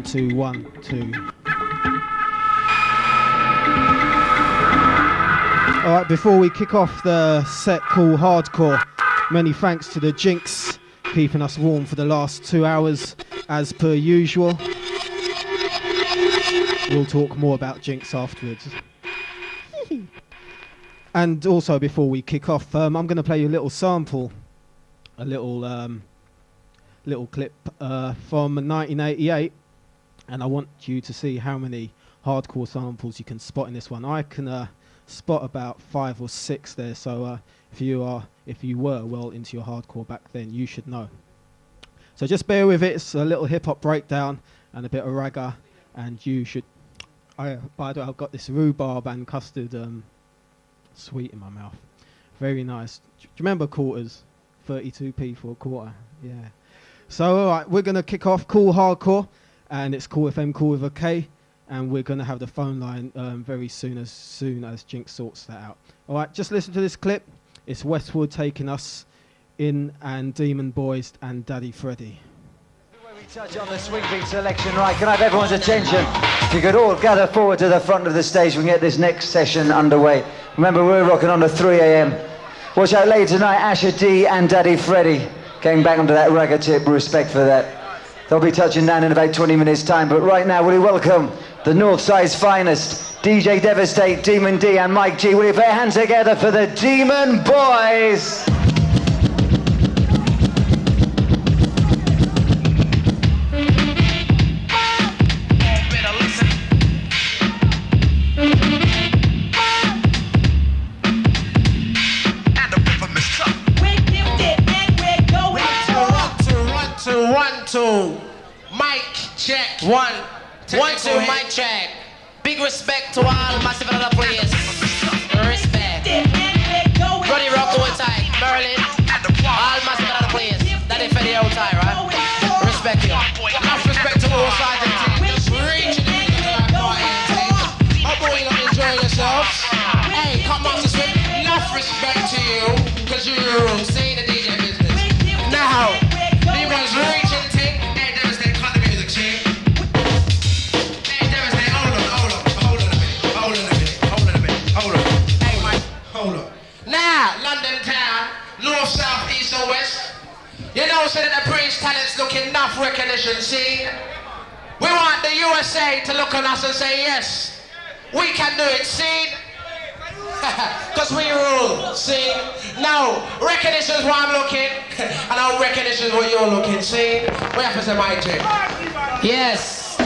2, 1, 2. Alright, before we kick off the set Kool Hardcore, many thanks to the Jinx keeping us warm for the last 2 hours as per usual. We'll talk more about Jinx afterwards. And also before we kick off, I'm going to play you a little sample, a little clip from 1988, and I want you to see how many hardcore samples you can spot in this one. I can spot about 5 or 6 there, so if you were well into your hardcore back then, you should know. So just bear with it. It's a little hip hop breakdown and a bit of ragga, and you should. By the way, I've got this rhubarb and custard sweet in my mouth. Very nice. Do you remember quarters? 32p for a quarter. Yeah. So all right, we're gonna kick off Kool Hardcore, and it's Kool FM, Kool with a K, and we're gonna have the phone line very soon as Jinx sorts that out. All right, just listen to this clip. It's Westwood taking us in, and Demon Boys and Daddy Freddy. We touch on the swing beat selection, right? Can I have everyone's attention? If you could all gather forward to the front of the stage, we can get this next session underway. Remember, we're rocking on to 3 a.m. Watch out later tonight, Asher D and Daddy Freddy getting back onto that ragga tip. Respect for that. They'll be touching down in about 20 minutes time, but right now, will you welcome the Northside's finest, DJ Devastate, Demon D and Mike G. Will you put your hands together for the Demon Boys? Mic check. 1, 2, mic check. Big respect to all massive other players. Respect. Roddy Rock all tight. Merlin. All massive other players. That is Freddy all tight, right? Respect you. Enough respect to all sides of the team. Just reach it in the party and take. Hope you all enjoy yourselves. Hey, come on to swing. Enough respect to you, cause you're saying the DJ business. Now, Demon's reaching. London town, north, south, east or west. You know, so that the British talent's looking enough recognition, see? We want the USA to look on us and say, yes, we can do it, see? Because we rule, see? Now, recognition is what I'm looking, and our recognition is what you're looking, see? We have to say, my J. Yes.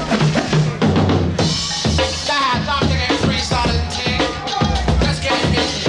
Time to get freestyling, see? Let's get it busy.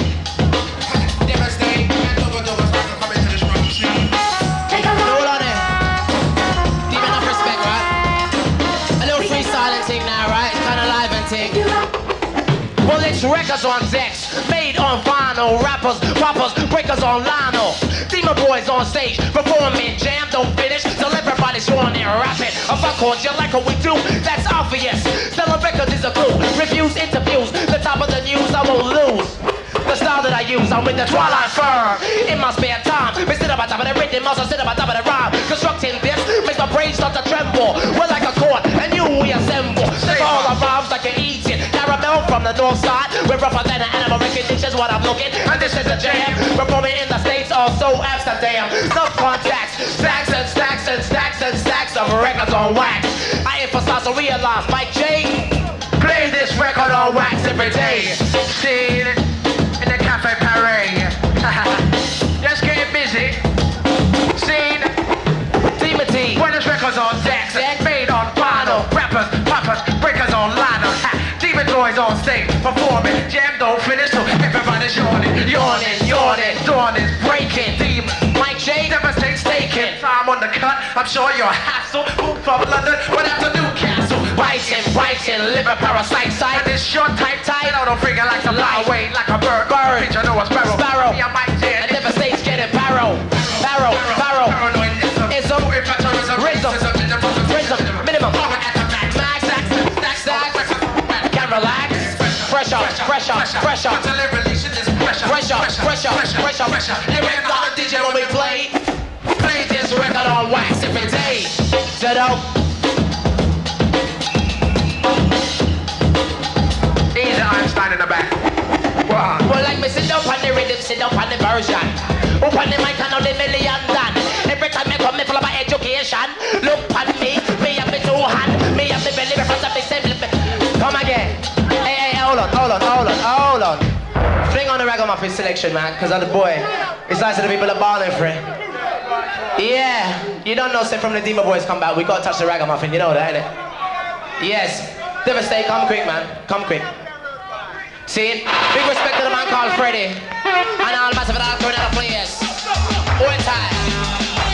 Records on decks, made on vinyl, rappers, poppers, breakers on lino. Demon Boys on stage, performing, jam don't finish, till everybody's sworn in rapping. If I called you like what we do, that's obvious. Selling records is a clue, reviews, interviews, the top of the news, I won't lose. The style that I use, I'm with the Twilight firm. In my spare time, we sit up on top of the rhythm, also sit up on top of the rhyme. Constructing this makes my brain start to tremble. We're like a chord, and you we assemble. Take all our rhymes like you're eating caramel from the north side. We're rougher than an animal, recognition's what I'm looking. And this is a jam. Performing in the States, also Amsterdam. Subcontacts, stacks and stacks and stacks and stacks of records on wax. I emphasize to realize, Mike J. Play this record on wax every day. See it in the Cafe Paris. Let's get busy. See it. Demon D. When this record's on decks, made on vinyl. Rappers, poppers, breakers on liner. Demon Boys on stage, performing. Jam don't finish, so everybody's yawning, yawning, yawning. Dawn is breaking. Demon, Mike J. Devastate staking. Time on the cut, I'm sure you're a hassle. Move from London, but after Newcastle. Biting, liver parasite side. And this short type tight. I don't figure like to lie away like a bird. Bitch, I know a sparrow. Me and Mike J. And Devastate's getting barrow. Ism, rhythm, minimum. Can relax. Pressure. You ain't got a DJ when we play this record on wax every day. Set up. sit down on the version. Open the mic and now the million done. Every time me come, me full of my education. Look on me have me two hand, me have the belly, because of the same. Come again. Hey, hold on. Fling on the ragamuffin selection, man, because I'm the boy. It's nice that the people are balling for it. Yeah, you don't know, say from the Dima boys come back, we gotta touch the ragamuffin, you know that, innit? Yes. Devastate, come quick, man. Come quick. See? Big respect to the man called Freddy. And all massive and all Cornell players. One time.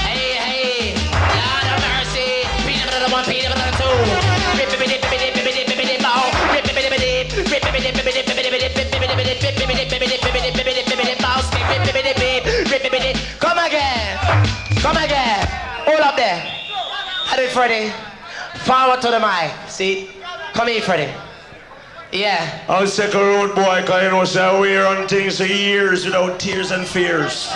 Hey. Lord of mercy. Peanut butter one, peanut butter two. Come again. All up there. I do it, Freddy. Forward to the mic. See? Come here, Freddy. Yeah. I'll take a road boy, cause you know, so we run things for years without tears and fears.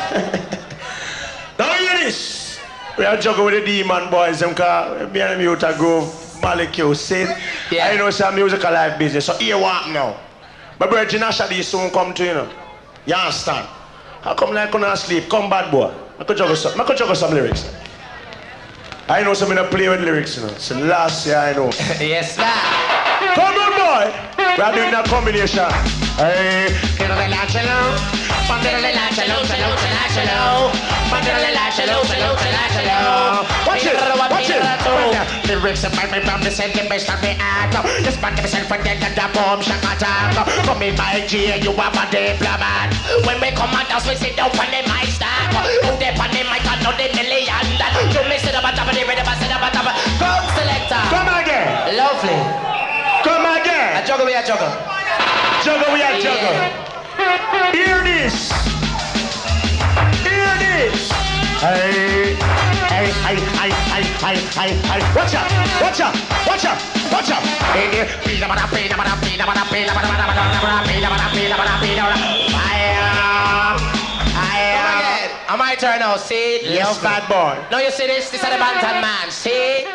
Now hear this. We are juggling with the demon boys, them cause me and me out of Grove Molecule, see? Yeah. I know it's a musical life business, so here walk now. My brother Nashadi soon come to you know. You understand? How come like couldn't sleep? Come bad boy. I could juggle some lyrics. I know some in a play with lyrics, you know. It's the last year I know. Yes, sir. Come on, boy. We are doing that combination. Hey. Watch it. Lyrics about me from the sentiment of the act. Just back myself and then the bomb shot attack. Come in my G, you have a diplomat. When we come out, we sit down on the mic stack. Who they on the mic and not the million. You mix it up on top of the rhythm, I sit up on top of. Come selector. Come again. Lovely. Come again. A juggle, we a juggle. Juggle, we are juggle. Hear this. Hear this. Hey. Watch out. My turn now, see? Yes, bad boy. Now you see this? This is the Bantam man, see?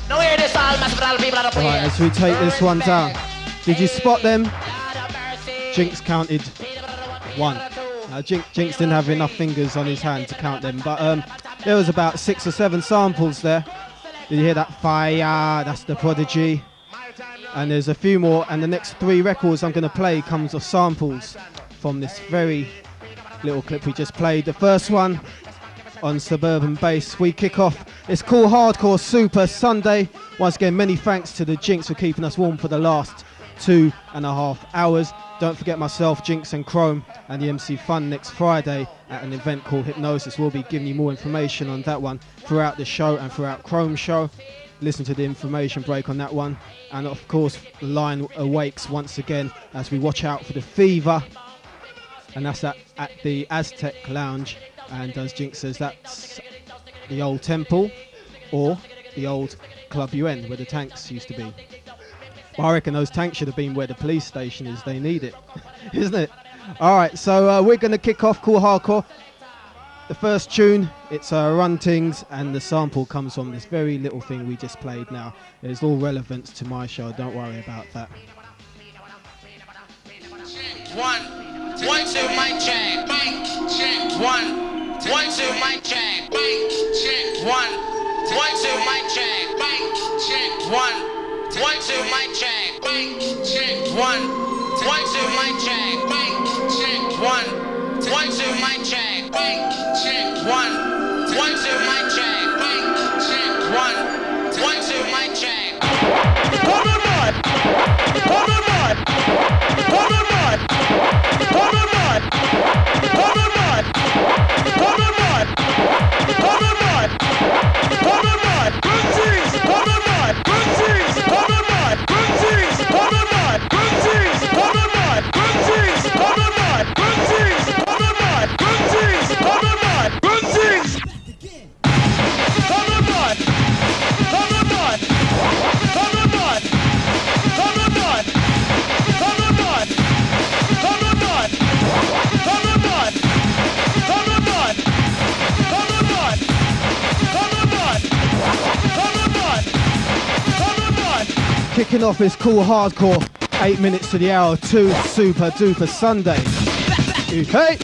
Now hear this all massive all people are Right, as we take this one down. Did you spot them? Jinx counted one. Jinx didn't have enough fingers on his hand to count them, but there was about 6 or 7 samples there. Did you hear that? Fire, that's the Prodigy. And there's a few more, and the next 3 records I'm going to play comes of samples from this very little clip we just played. The first one on Suburban Bass. We kick off. It's Kool Hardcore Super Sunday. Once again, many thanks to the Jinx for keeping us warm for the last 2.5 hours. Don't forget myself, Jinx and Chrome and the MC Fun next Friday at an event called Hypnosis. We'll be giving you more information on that one throughout the show and throughout Chrome's show. Listen to the information break on that one. And of course, the line awakes once again as we watch out for the Fever. And that's at the Aztec Lounge. And as Jinx says, that's the old temple or the old Club UN where the tanks used to be. Well, I reckon those tanks should have been where the police station is. They need it, isn't it? All right, so we're going to kick off Kool Hardcore. The first tune, it's Run Tings, and the sample comes from this very little thing we just played now. It's all relevance to my show, don't worry about that. 1, 2, mic check. Check. 1, 2, mic check. Check. 1, 2, mic check. Check. 1, 2, mic check. Check. 1, 2, mic check. Check. 1, 2, mic check. Check. 1, 2, mic check. Check. 1, 2, mic check. Come on, boy. Come on, boy. Come on, boy. Come on, boy. Come on, boy. Come on, boy. Come on, boy. Come on, boy. Bunsies. Come on, boy. Bunsies. Come on, boy. Bunsies. Come on, boy. Bunsies. Come on, boy. Bunsies. Come on, boy. Bunsies. Come on, boy. Bunsies. Come on, boy. Bunsies. Come on, boy. Come on, boy. Come on, boy. Come on, boy. Come on, boy. Come on, boy. Come on, boy. Come on, boy. Come on, boy. Come on, boy. Come on, boy. Come on, boy. Kicking off is Kool Hardcore. 8 minutes to the hour. 2 super duper Sunday. Hey!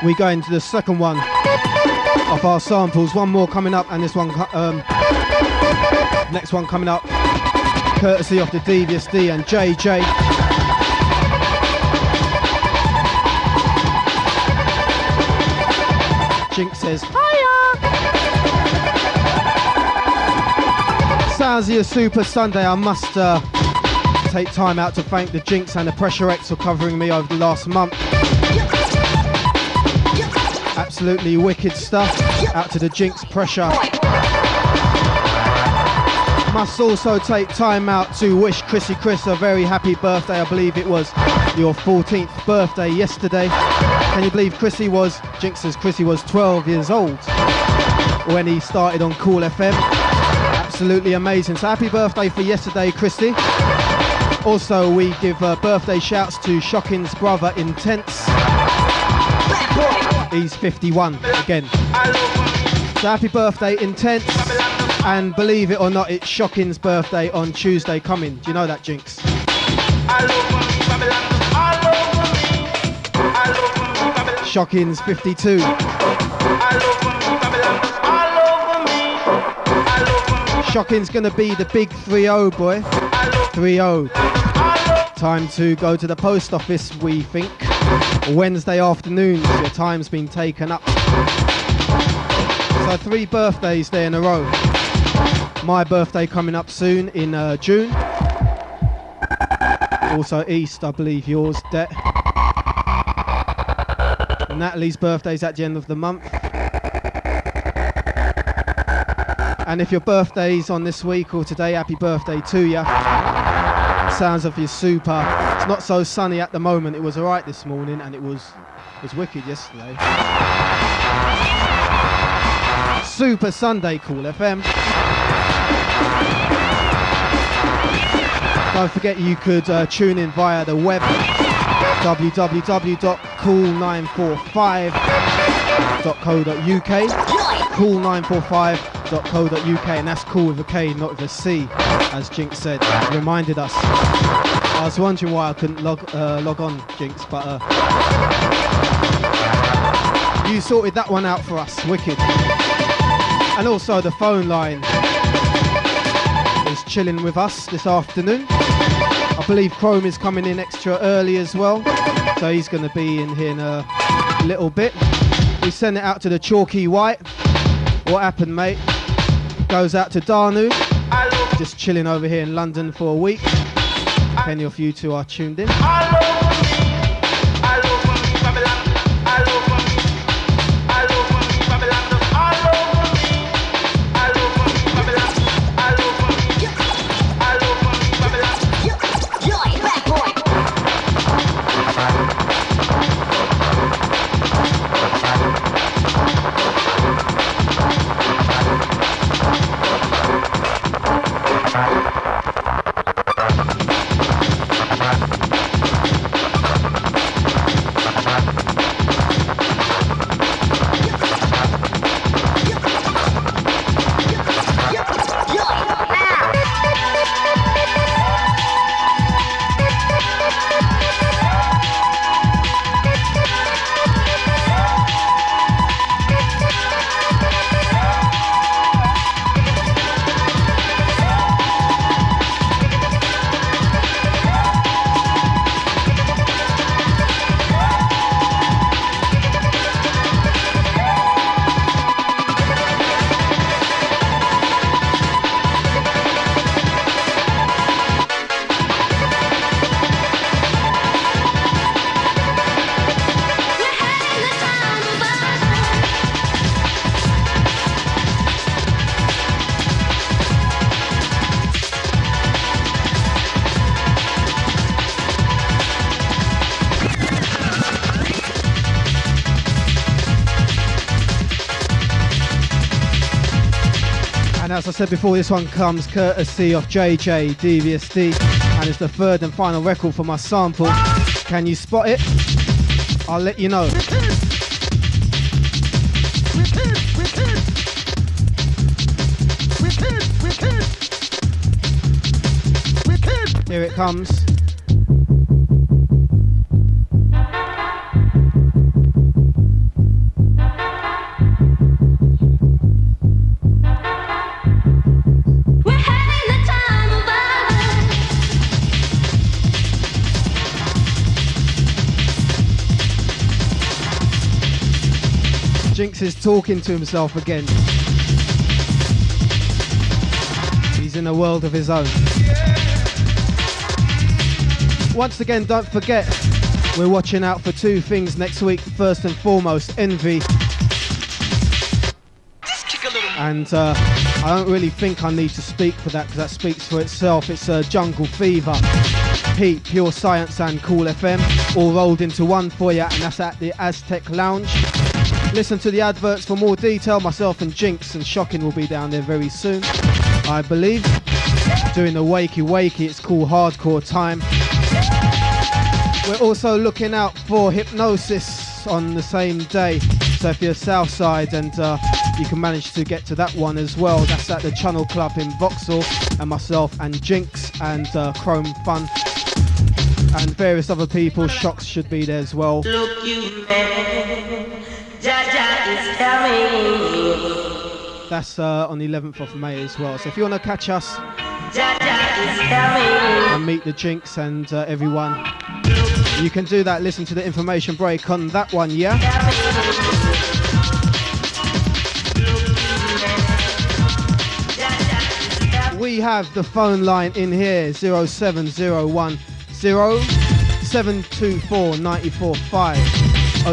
We go into the second one of our samples. One more coming up, and this one, next one coming up, courtesy of the Devious D and JJ. Jinx says, hiya! Sounds of your Super Sunday. I must take time out to thank the Jinx and the Pressure X for covering me over the last month. Absolutely wicked stuff. Out to the Jinx Pressure. Must also take time out to wish Chrissy Chris a very happy birthday. I believe it was your 14th birthday yesterday. Can you believe Jinx says Chrissy was 12 years old when he started on Kool FM. Absolutely amazing. So happy birthday for yesterday, Chrissy. Also, we give birthday shouts to Shocking's brother, Intense. He's 51 again. So happy birthday, Intense. And believe it or not, it's Shocking's birthday on Tuesday coming. Do you know that, Jinx? Shocking's 52. Shocking's gonna be the big 3-0 boy. 3-0. Time to go to the post office, we think. Wednesday afternoons, your time's been taken up. So 3 birthdays there in a row. My birthday coming up soon in June. Also East, I believe yours, Det. Natalie's birthday's at the end of the month. And if your birthday's on this week or today, happy birthday to you. Sounds of your super. It's not so sunny at the moment. It was alright this morning, and it was wicked yesterday. Super Sunday, Kool FM. Don't forget you could tune in via the web, www.kool945.co.uk, Kool945 kool.co.uk, and that's cool with a K, not with a C, as Jinx said, reminded us. I was wondering why I couldn't log on, Jinx, but you sorted that one out for us, wicked. And also the phone line is chilling with us this afternoon. I believe Chrome is coming in extra early as well, so he's going to be in here in a little bit. We send it out to the Chalky White. What happened, mate? Goes out to Danu, just chilling over here in London for a week. Plenty of you two are tuned in. As I said before, this one comes courtesy of JJ Devious D, and it's the third and final record for my sample. Can you spot it? I'll let you know. Here it comes. Jinx is talking to himself again. He's in a world of his own. Once again, don't forget, we're watching out for two things next week. First and foremost, Envy. And I don't really think I need to speak for that, because that speaks for itself. It's Jungle Fever, Heat, Pure Science and Kool FM, all rolled into one for you, and that's at the Aztec Lounge. Listen to the adverts for more detail. Myself and Jinx and Shocking will be down there very soon, I believe, doing the wakey. It's called Hardcore Time. We're also looking out for Hypnosis on the same day, so if you're Southside and you can manage to get to that one as well, that's at the Channel Club in Vauxhall, and myself and Jinx and Chrome Fun and various other people. Shocks should be there as well. Look, you man, Jaja is coming. That's on the 11th of May as well. So if you want to catch us Jaja is coming. and meet the Jinx and everyone, you can do that. Listen to the information break on that one, yeah? We have the phone line in here, 07010 724 945,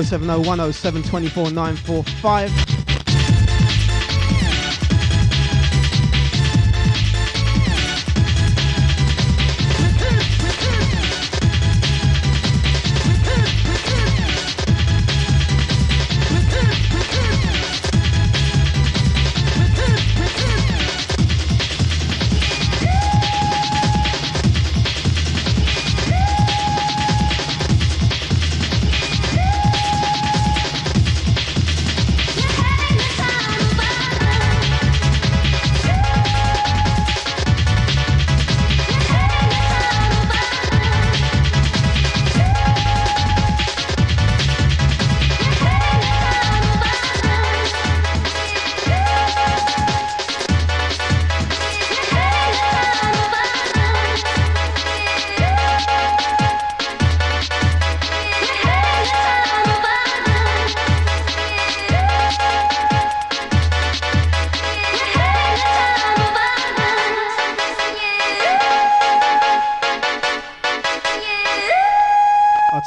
07010 724 945.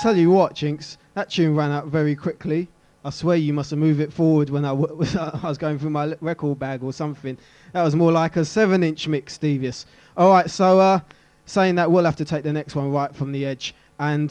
tell you what, Jinx, that tune ran out very quickly. I swear you must have moved it forward when I was going through my record bag or something. That was more like a 7-inch mix, Devious. All right, so saying that, we'll have to take the next one right from the edge. And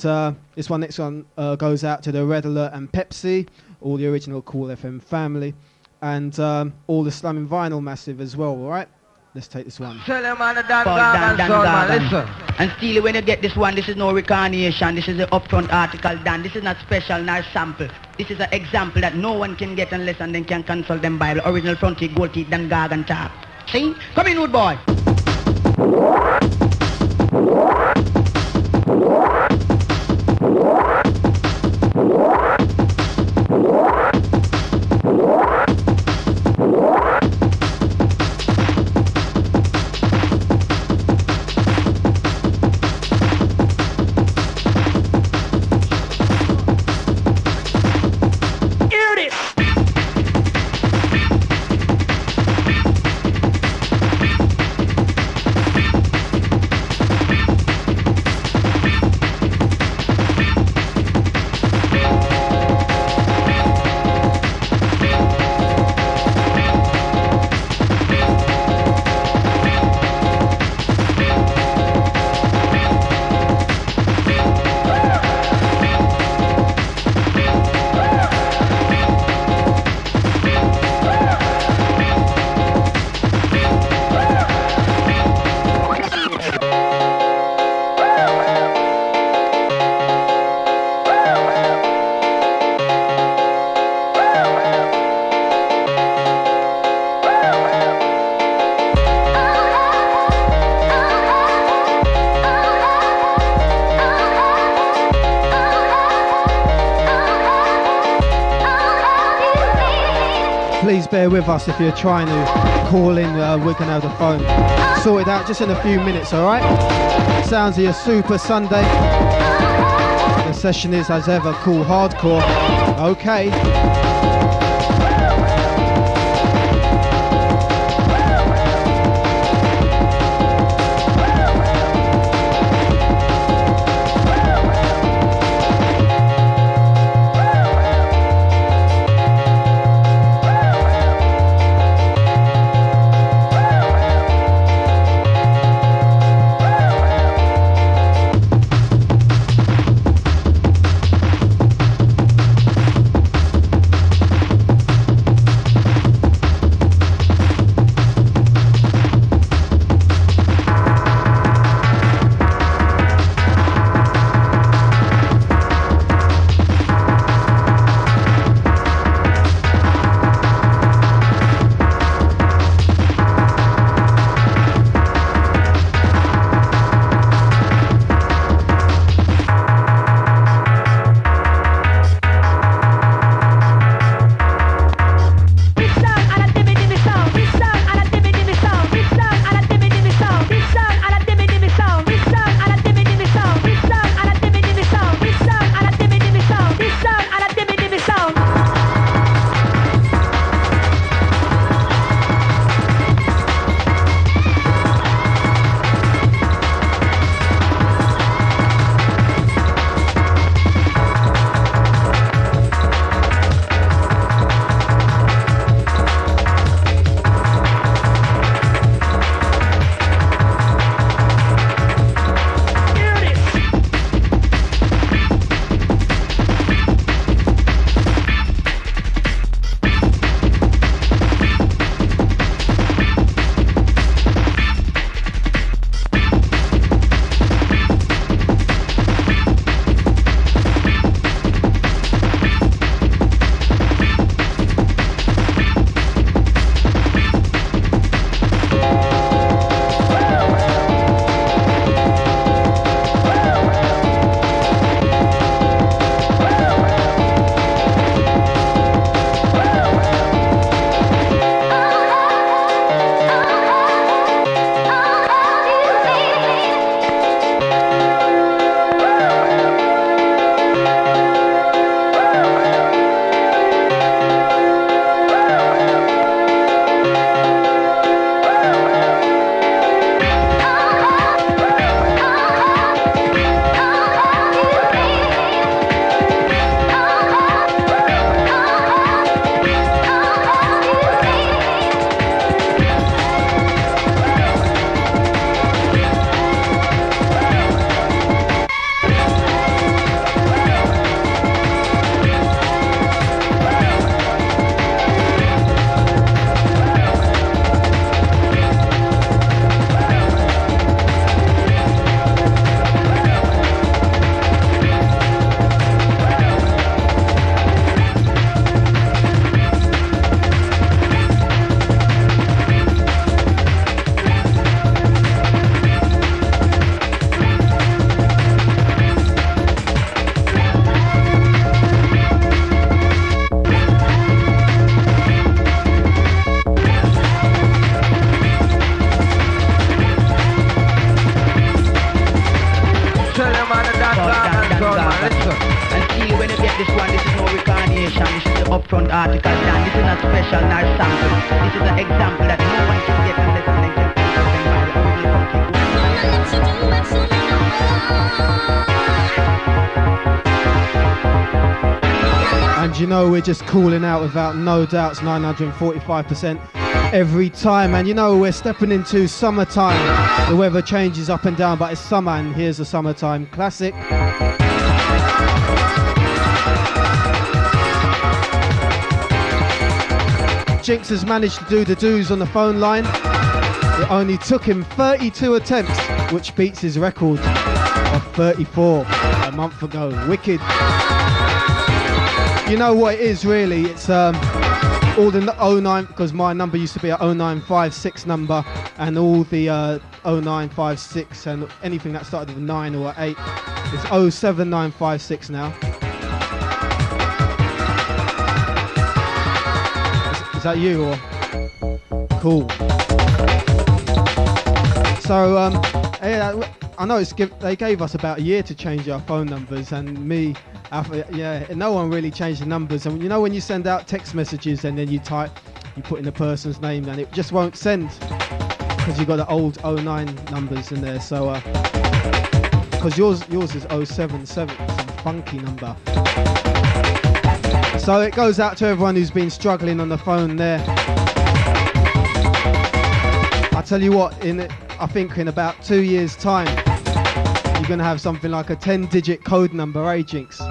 this next one goes out to the Red Alert and Pepsi, all the original Kool FM family, and all the Slumming Vinyl massive as well, all right? Let's take this one. Tell them on the Dan man, listen. And still, when you get this one, this is no reincarnation. This is the upfront article done. This is not special, nor sample. This is an example that no one can get unless and then can consult them Bible. Original front teeth, gold teeth, Dan Gargan top. See? Come in, wood boy. Please bear with us if you're trying to call in. We're going to have the phone sorted out just in a few minutes, all right? Sounds of your Super Sunday. The session is, as ever, Kool Hardcore. Okay. listen. And see, when you get this one, this is no reincarnation. This is the upfront article done. This is not special nor sample. This is an example that no one can get unless and then can consult them by the original funky. And you know we're just cooling out without no doubts, 945% every time. And you know we're stepping into summertime. The weather changes up and down, but it's summer, and here's a summertime classic. Jinx has managed to do the do's on the phone line. It only took him 32 attempts, which beats his record of 34 a month ago. Wicked. You know what it is really, it's all the 09, because my number used to be a 0956 number, and all the 0956 and anything that started with a 9 or an 8 is 07956 now. Is that you or? Cool. So yeah, I know they gave us about a year to change our phone numbers, and me, no one really changed the numbers. And you know when you send out text messages and then you put in the person's name, and it just won't send because you got the old 09 numbers in there. So because yours is 077, it's a funky number. So it goes out to everyone who's been struggling on the phone there. I tell you what, I think in about 2 years' time, you're going to have something like a 10-digit code number, eh, Jinx?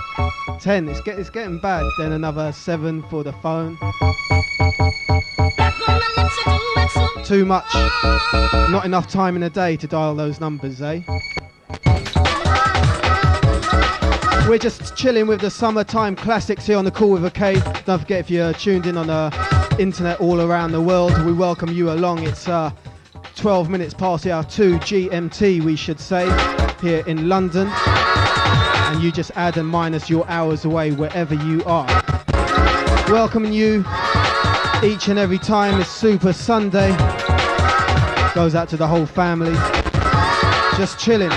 10, it's getting bad. Then another 7 for the phone. Too much. Not enough time in a day to dial those numbers, eh? We're just chilling with the summertime classics here on the Kool with a K. Don't forget, if you're tuned in on the internet all around the world, we welcome you along. It's 12 minutes past the hour 2 GMT, we should say, here in London. And you just add and minus your hours away wherever you are. Welcoming you each and every time. It's Super Sunday. Goes out to the whole family. Just chilling.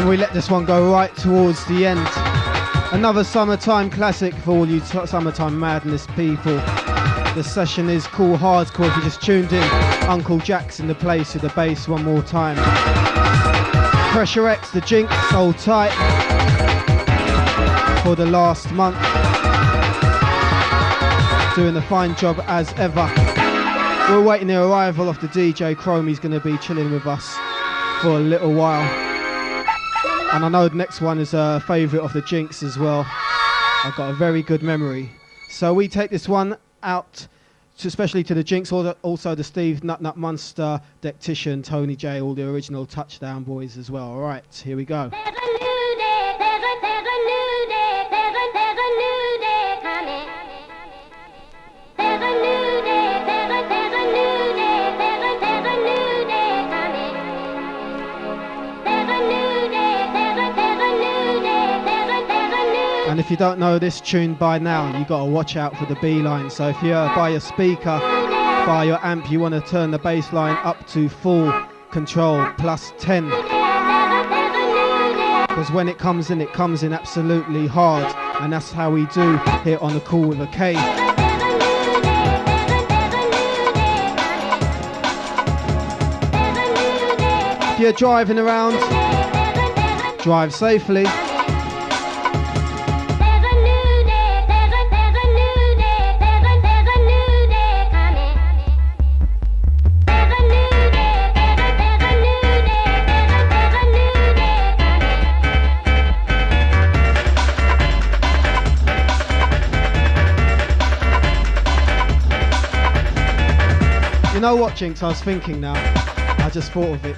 We let this one go right towards the end. Another summertime classic for all you summertime madness people. The session is Kool Hardcore. If you just tuned in, Uncle Jack's in the place with the bass one more time. Pressure X, the Jinx, Hold Tight for the last month. Doing a fine job as ever. We're waiting the arrival of the DJ Chrome. He's going to be chilling with us for a little while. And I know the next one is a favourite of the Jinx as well. I've got a very good memory. So we take this one out, especially to the Jinx, also the Steve Nut Nut Monster, Dectician, Tony J, all the original Touchdown boys as well. All right, here we go. There's a new day, there's a new day, there's a new day coming. There's a new day, there's a new day, there's a new day coming. There's a new day, there's a new day, there's a new day. And if you don't know this tune by now, you got to watch out for the B line. So if you're by your speaker, by your amp, you want to turn the bass line up to full control, plus 10. Because when it comes in absolutely hard. And that's how we do here on the Kool with a K. If you're driving around, drive safely. You know what, Jinx, I was thinking now, I just thought of it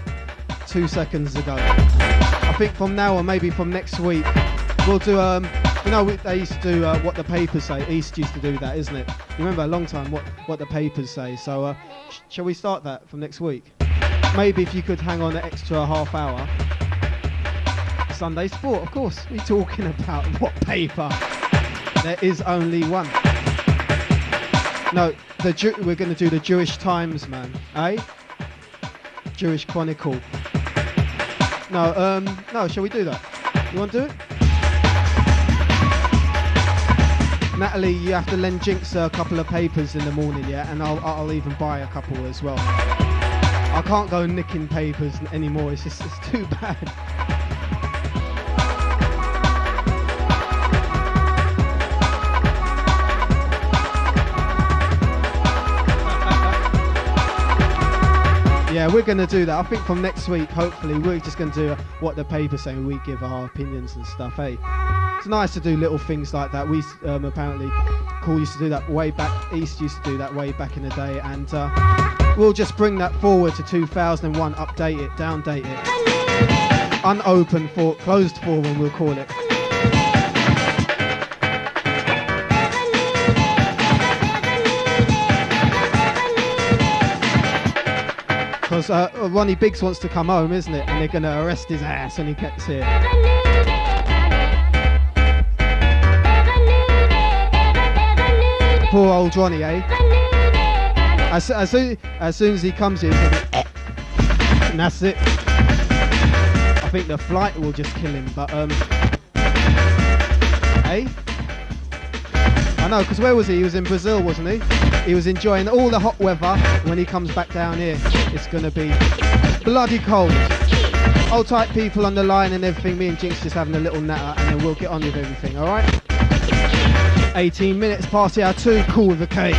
2 seconds ago. I think from now on, maybe from next week, we'll do, they used to do What the Papers Say. East used to do that, isn't it? You remember a long time, what the papers say. So shall we start that from next week? Maybe if you could hang on an extra half hour. Sunday Sport, of course. We're talking about what paper? There is only one. No, we're going to do the Jewish Times, man. Eh? Jewish Chronicle. No, shall we do that? You want to do it? Natalie, you have to lend Jinx a couple of papers in the morning, yeah? And I'll even buy a couple as well. I can't go nicking papers anymore, it's too bad. Yeah, we're going to do that. I think from next week, hopefully, we're just going to do what the papers say. We give our opinions and stuff, hey? It's nice to do little things like that. We apparently, Kool used to do that way back, East used to do that way back in the day, and we'll just bring that forward to 2001, update it, downdate it. Unopened for, closed forum, we'll call it. Because Ronnie Biggs wants to come home, isn't it? And they're going to arrest his ass when he gets here. Poor old Ronnie, eh? As soon as he comes here, he's going to be and that's it. I think the flight will just kill him, but eh? I know, because where was he? He was in Brazil, wasn't he? He was enjoying all the hot weather. When he comes back down here, it's going to be bloody cold. Hold tight, people on the line and everything. Me and Jinx just having a little natter, and then we'll get on with everything, all right? 18 minutes past the hour 2, Kool with a K.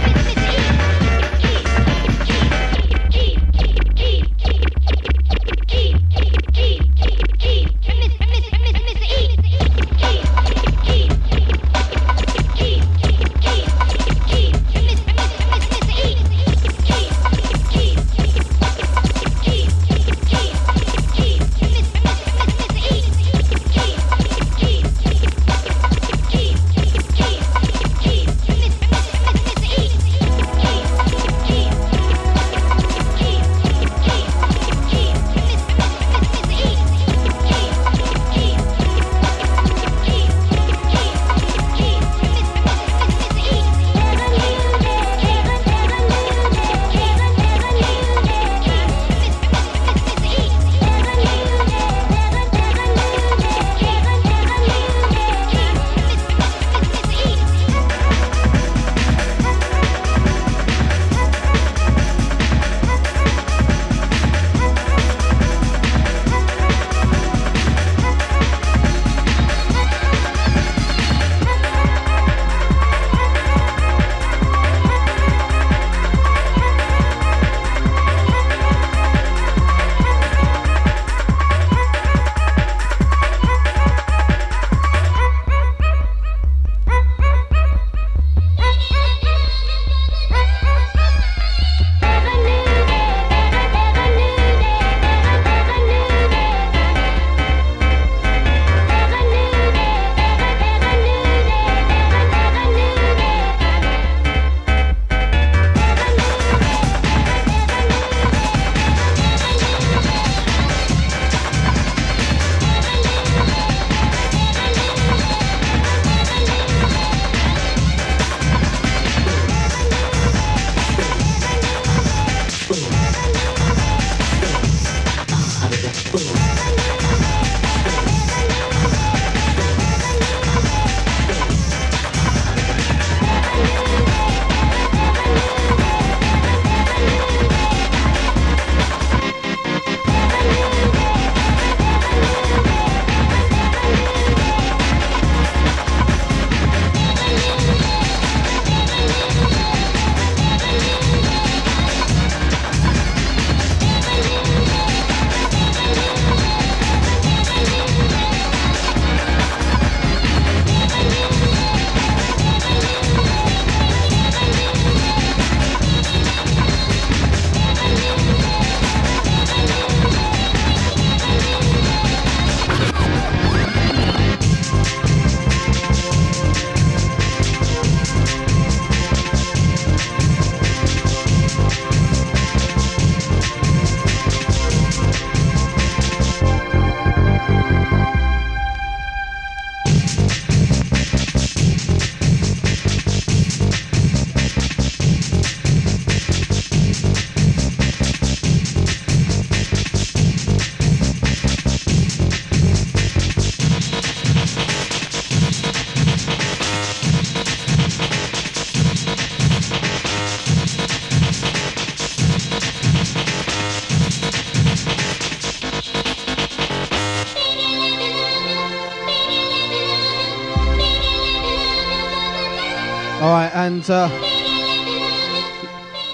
All right, and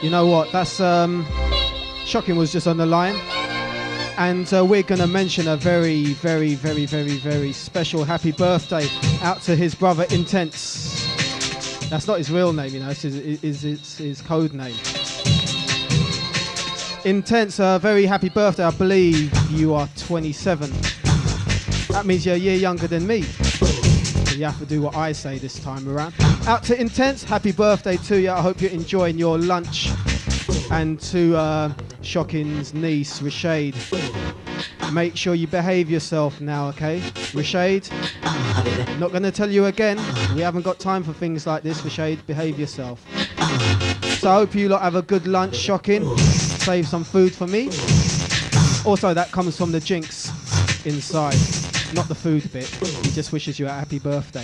you know what? That's Shocking was just on the line, and we're gonna mention a very, very, very, very, very special happy birthday out to his brother Intense. That's not his real name, you know. It's his code name. Intense, very happy birthday. I believe you are 27. That means you're a year younger than me. So you have to do what I say this time around. Out to Intense, happy birthday to you. I hope you're enjoying your lunch. And to Shocking's niece, Rashade. Make sure you behave yourself now, okay? Rashade, not going to tell you again. We haven't got time for things like this, Rashade. Behave yourself. So I hope you lot have a good lunch, Shocking. Save some food for me. Also, that comes from the Jinx inside, not the food bit. He just wishes you a happy birthday.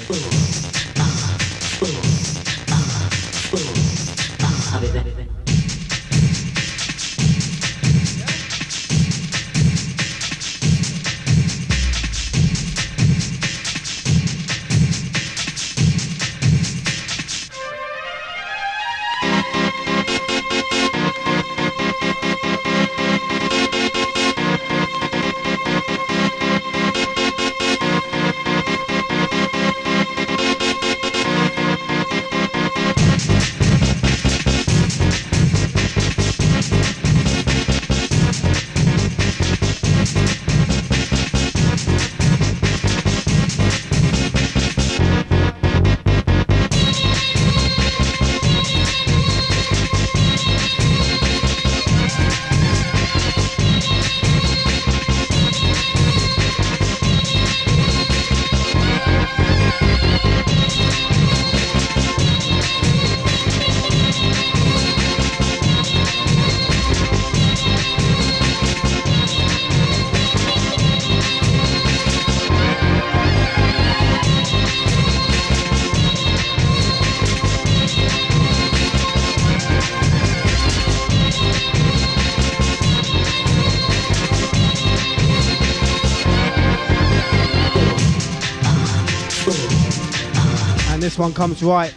This one comes right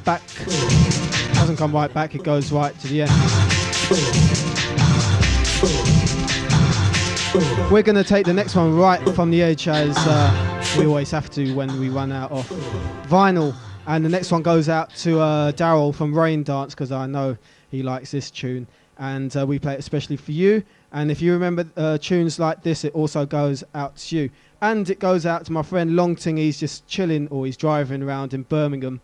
back, doesn't come right back, it goes right to the end. We're going to take the next one right from the edge, as we always have to when we run out of vinyl. And the next one goes out to Daryl from Rain Dance, because I know he likes this tune. And we play it especially for you. And if you remember tunes like this, it also goes out to you. And it goes out to my friend Longting. He's just chilling, or he's driving around in Birmingham,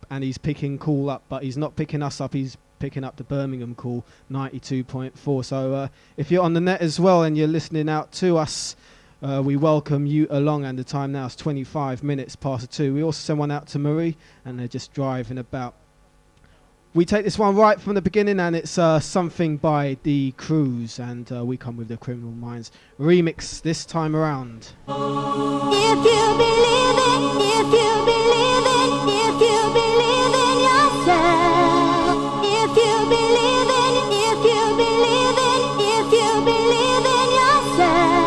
and he's picking Kool up, but he's not picking us up, he's picking up the Birmingham Kool 92.4. So if you're on the net as well and you're listening out to us, we welcome you along, and the time now is 25 minutes past 2. We also send one out to Marie, and they're just driving about. We take this one right from the beginning, and it's something by The Cruise, and we come with the Criminal Minds remix this time around. If you believe in, if you believe in, if you believe in yourself, if you believe in, if you believe in, if you believe in yourself.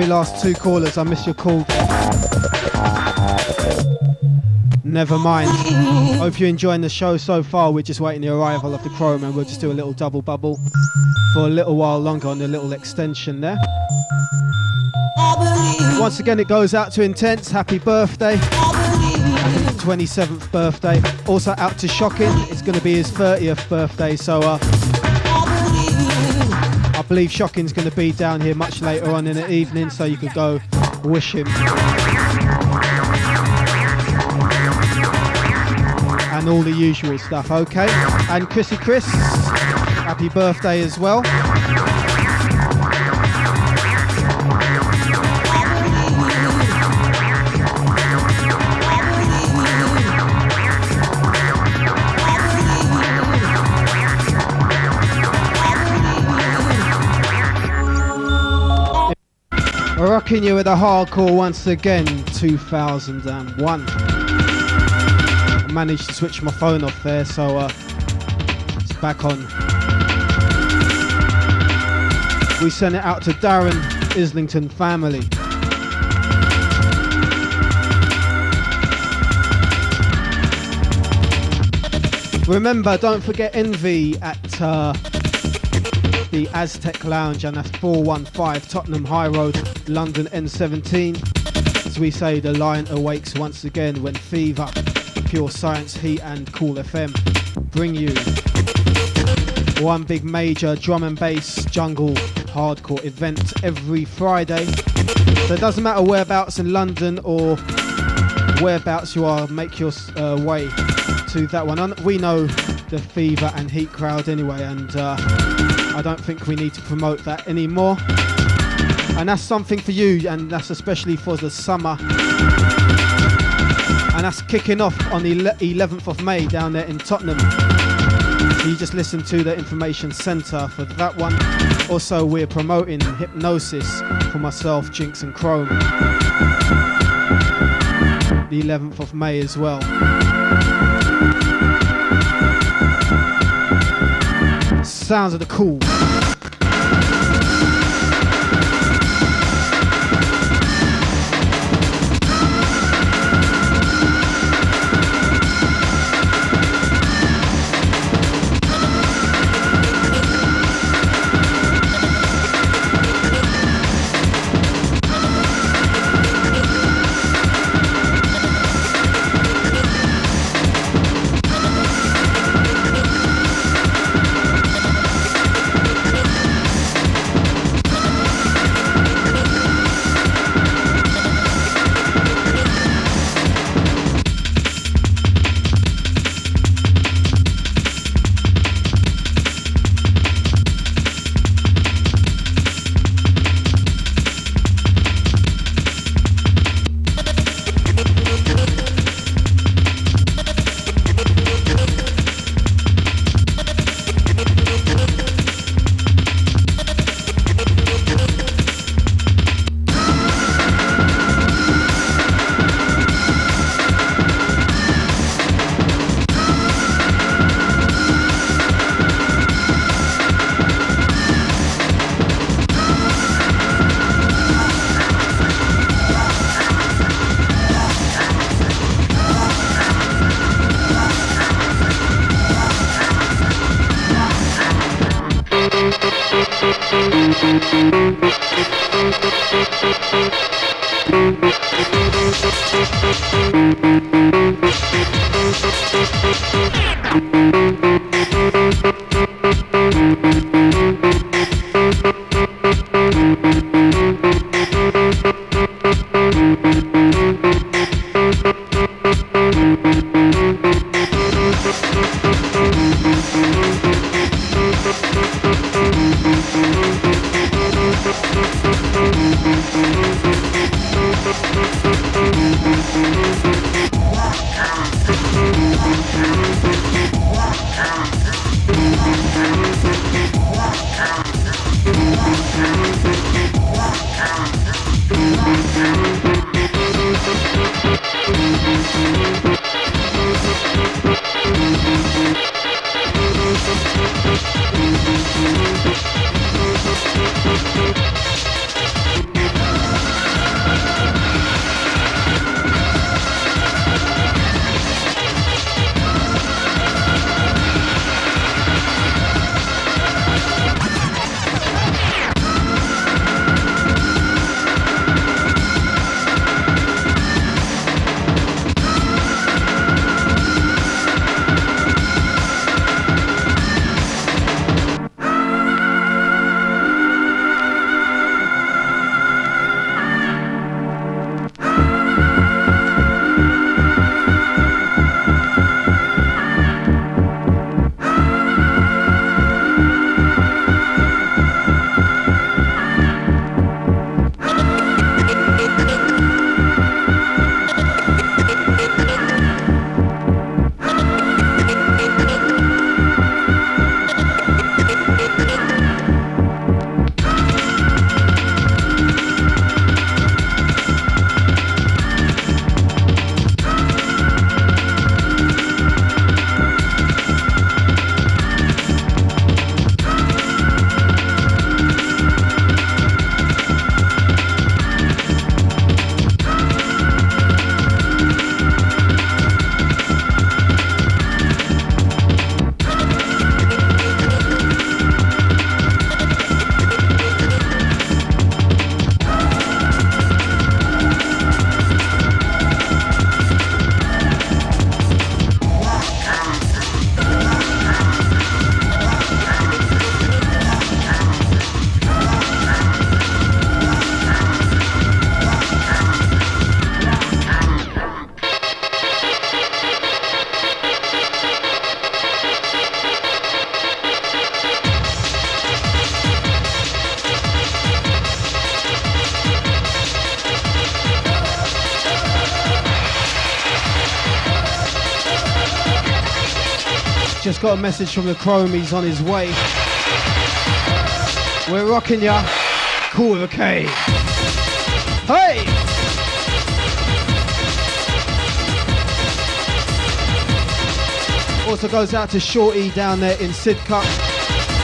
last two callers. I miss your call. Never mind. Hope you're enjoying the show so far. We're just waiting the arrival of the Chrome, and we'll just do a little double bubble for a little while longer on the little extension there. Once again, it goes out to Intense. Happy birthday. Happy 27th birthday. Also out to Shocking. It's going to be his 30th birthday, so I believe Shocking's going to be down here much later on in the evening, so you could go wish him. And all the usual stuff, okay? And Chrissy Chris, happy birthday as well. Rocking you with a hardcore once again, 2001. I managed to switch my phone off there, so it's back on. We sent it out to Darren Islington family. Remember, don't forget Envy at the Aztec Lounge, and that's 415 Tottenham High Road, London N17. As we say, the lion awakes once again when Fever, Pure Science, Heat and Kool FM bring you one big major drum and bass jungle hardcore event every Friday. So it doesn't matter whereabouts in London or whereabouts you are, make your way to that one. We know the Fever and Heat crowd anyway, and I don't think we need to promote that anymore. And that's something for you, and that's especially for the summer. And that's kicking off on the 11th of May down there in Tottenham. So you just listen to the information centre for that one. Also, we're promoting Hypnosis for myself, Jinx and Chrome. The 11th of May as well. Sounds of the Kool. Just got a message from the Chrome, he's on his way. We're rocking ya. Kool with a K. Hey! Also goes out to Shorty down there in Sidcup.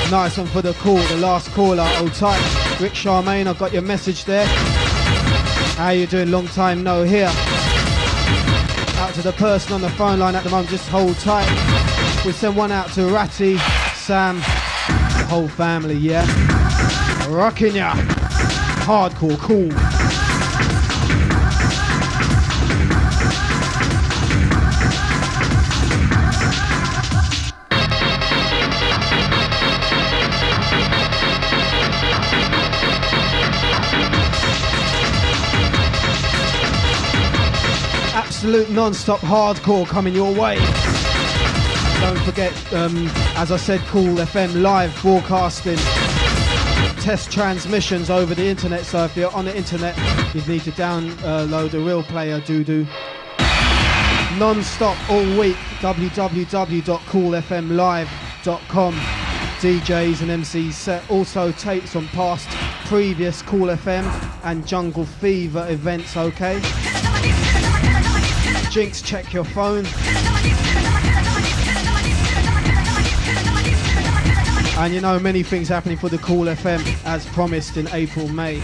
Nice one for the call, the last caller. Hold tight. Rick Charmaine, I got your message there. How you doing? Long time no hear. Out to the person on the phone line at the moment, just hold tight. We send one out to Ratty, Sam, the whole family, yeah? Rocking ya. Hardcore, cool. Absolute non-stop hardcore coming your way. Don't forget, as I said, Kool FM live broadcasting test transmissions over the internet. So if you're on the internet, you need to download the real player doo-doo. Non-stop all week, www.koolfmlive.com. DJs and MCs set. Also tapes on past previous Kool FM and Jungle Fever events, okay? Jinx, check your phone. And you know, many things happening for the Kool FM as promised in April, May.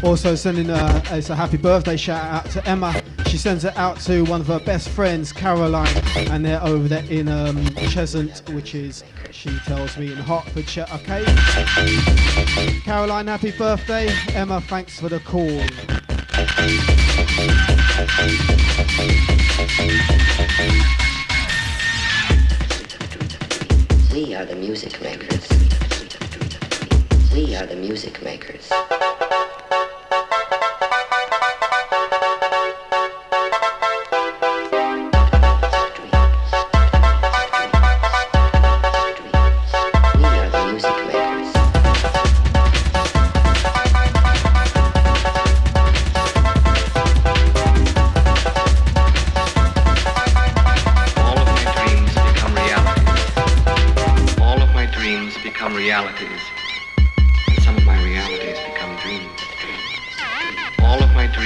Also sending it's a happy birthday shout out to Emma. She sends it out to one of her best friends, Caroline, and they're over there in Cheshunt, which is, she tells me, in Hertfordshire. Okay, Caroline, happy birthday. Emma, thanks for the call. We are the music makers. We are the music makers.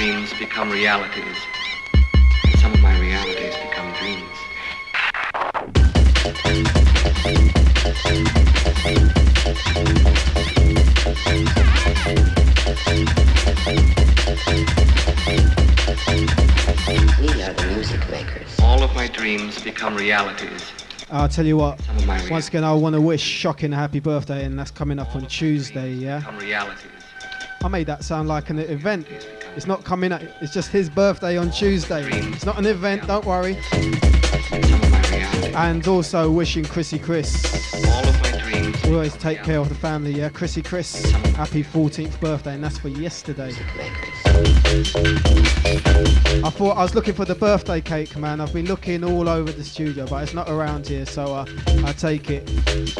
dreams become realities. Some of my realities become dreams. We are the music makers. All of my dreams become realities. I'll tell you what, Some of my once again I want to wish Shocking a happy birthday, and that's coming up on Tuesday, yeah? become realities. I made that sound like an event. It's not coming up, it's just his birthday on Tuesday. It's not an event, don't worry. Some of my realities. And also wishing Chrissy Chris. All of my dreams. We always take care of the family, yeah? Chrissy Chris, happy 14th birthday, and that's for yesterday. I thought I was looking for the birthday cake, man. I've been looking all over the studio, but it's not around here, so I take it.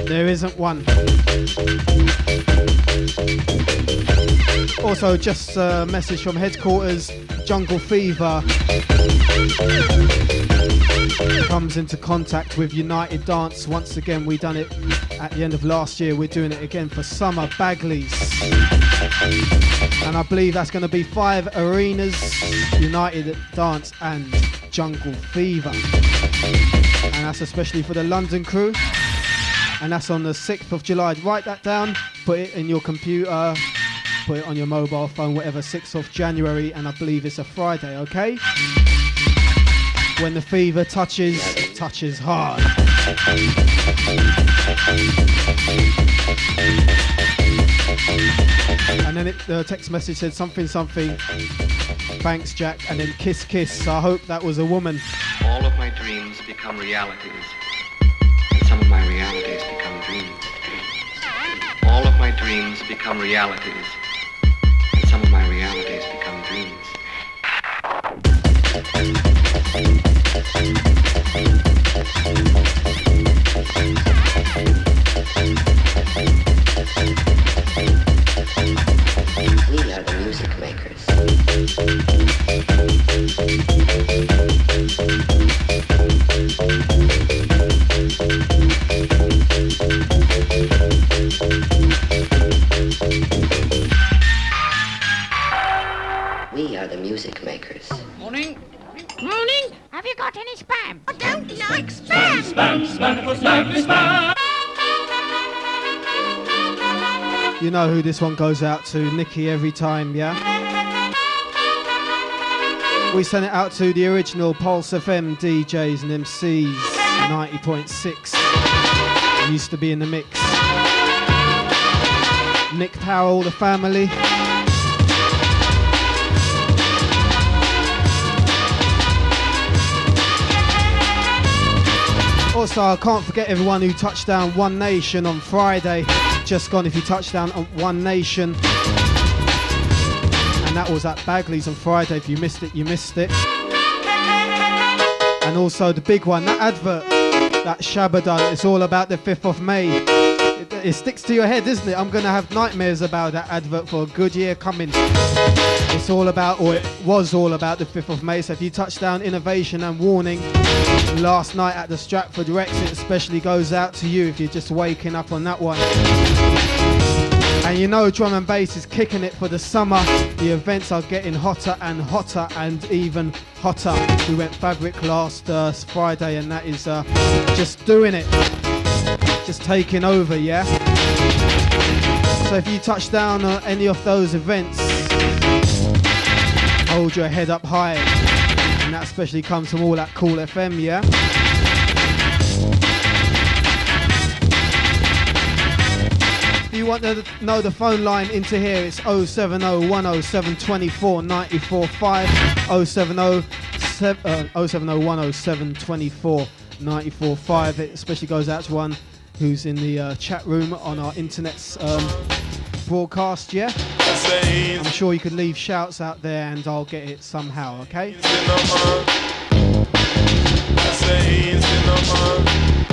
There isn't one. Also, just a message from headquarters, Jungle Fever comes into contact with United Dance. Once again, we done it at the end of last year. We're doing it again for Summer Bagley's. And I believe that's going to be 5 arenas, United Dance and Jungle Fever. And that's especially for the London crew. And that's on the 6th of July. Write that down, put it in your computer, put it on your mobile phone, whatever, 6th of January, and I believe it's a Friday, okay? When the fever touches hard. And then the text message said something, thanks Jack, and then kiss, kiss. So I hope that was a woman. All of my dreams become realities. Some of my realities become dreams. All of my dreams become realities. Some of my realities become dreams. We are the music makers. We are the music makers. Morning. Morning. Have you got any spam? I don't like spam. You know who this one goes out to, Nikki, every time, yeah? We sent it out to the original Pulse FM DJs and MCs, 90.6. Used to be in the mix. Nick Powell, the family. Also, I can't forget everyone who touched down One Nation on Friday. Just gone if you touched down on One Nation. And that was at Bagley's on Friday. If you missed it, you missed it. And also the big one, that advert, that Shabba it's all about the 5th of May. It sticks to your head, isn't it? I'm going to have nightmares about that advert for a good year coming. It's all about, or it was all about the 5th of May. So if you touch down Innovation and Warning last night at the Stratford Rex, it especially goes out to you if you're just waking up on that one. And you know drum and bass is kicking it for the summer. The events are getting hotter and hotter and even hotter. We went Fabric last Friday, and that is just doing it. Just taking over, yeah? So if you touch down on any of those events, hold your head up high. And that especially comes from all that Kool FM, yeah? If you want to know the phone line into here, it's 070 107 24 945, 070 107 24 945. It especially goes out to one who's in the chat room on our internet's broadcast, yeah? I'm sure you could leave shouts out there and I'll get it somehow, okay?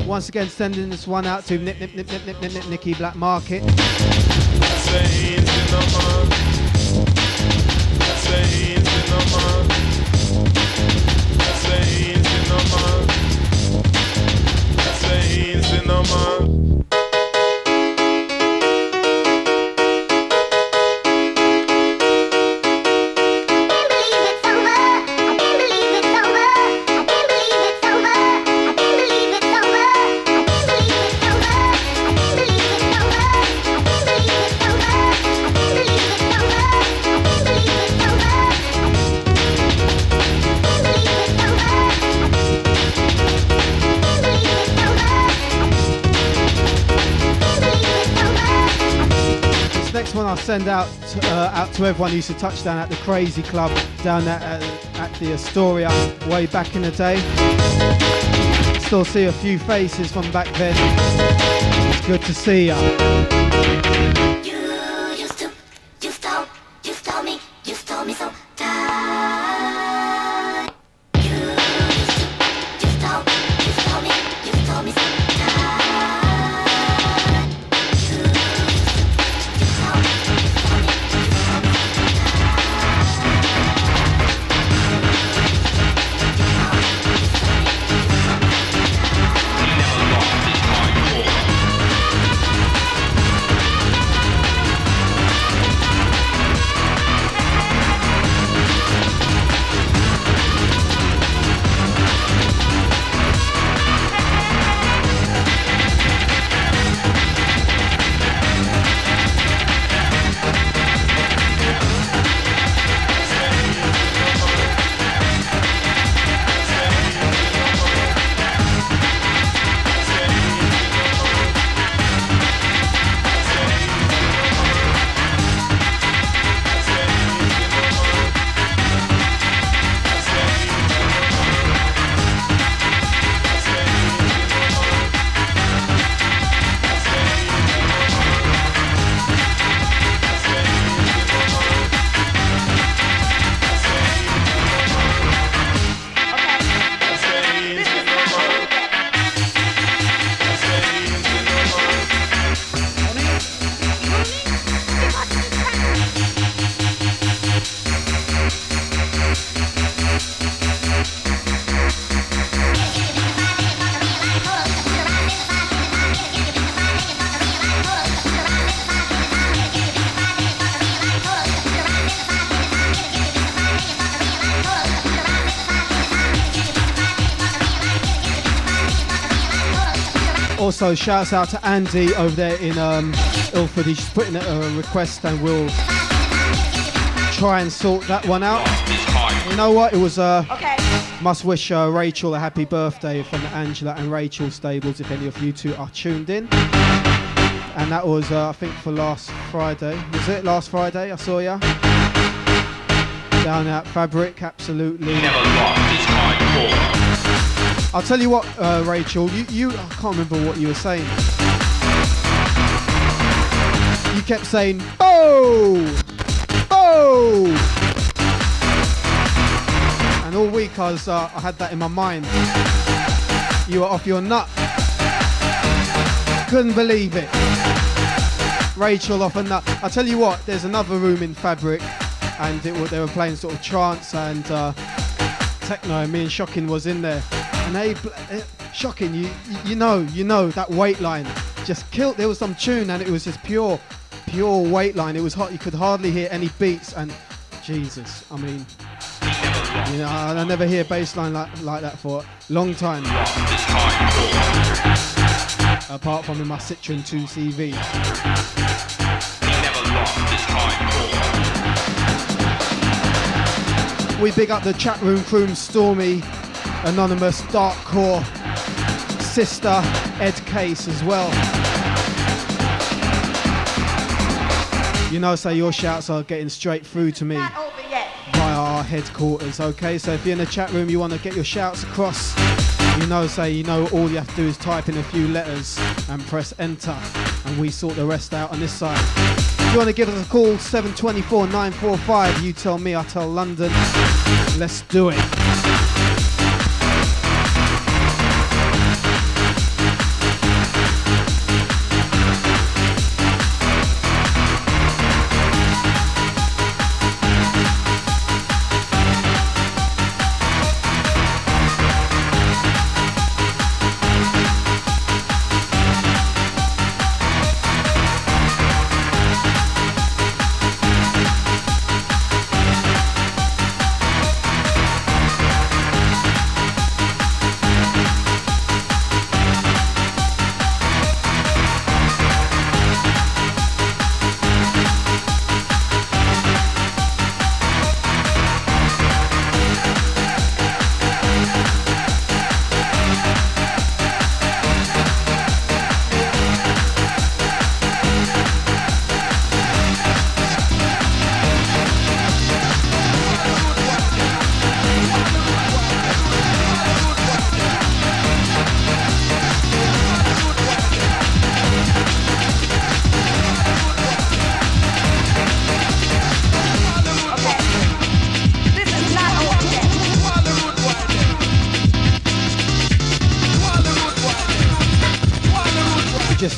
Once again, sending this one out to Nicky Black Market. send out to everyone who used to touch down at the Crazy Club down at the Astoria way back in the day. Still see a few faces from back then. It's good to see ya. You stole me so tight. You stole me so tight. Also, shouts out to Andy over there in Ilford. He's putting a request and we'll try and sort that one out. You know what? It was must wish Rachel a happy birthday from the Angela and Rachel stables, if any of you two are tuned in. And that was, I think, for last Friday. Was it last Friday? I saw ya. Down at Fabric, absolutely. Never lost his hardcore. I'll tell you what, Rachel, you I can't remember what you were saying. You kept saying, "Oh! Oh!" And all week I had that in my mind. You were off your nut. Couldn't believe it. Rachel off a nut. I'll tell you what, there's another room in Fabric, and they were playing sort of trance and techno, and me and Shocking was in there. And they, Shocking, you know that weight line just killed. There was some tune and it was just pure weight line. It was hot. You could hardly hear any beats. And Jesus, I mean, you know, I never hear bass line like that for a long time. Apart from in my Citroen 2 CV. We big up the chat room crew, Stormy, Anonymous, Darkcore, Sister, Ed Case as well. You know, so your shouts are getting straight through to me via our headquarters, okay? So if you're in the chat room, you want to get your shouts across, all you have to do is type in a few letters and press enter, and we sort the rest out on this side. If you want to give us a call, 724 945, you tell me, I tell London. Let's do it.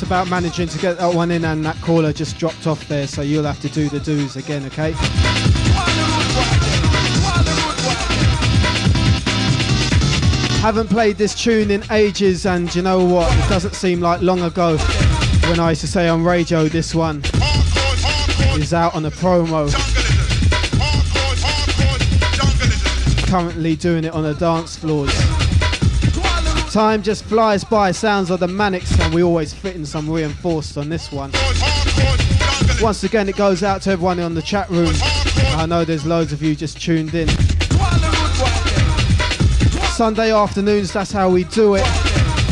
about managing to get that one in, and that caller just dropped off there, so you'll have to do the do's again, okay? Haven't played this tune in ages, and you know what? It doesn't seem like long ago when I used to say on radio this one is out on a promo. Currently doing it on the dance floors. Time just flies by, sounds of the Manics, and we always fit in some reinforced on this one. Once again, it goes out to everyone on the chat room. I know there's loads of you just tuned in. Sunday afternoons, that's how we do it.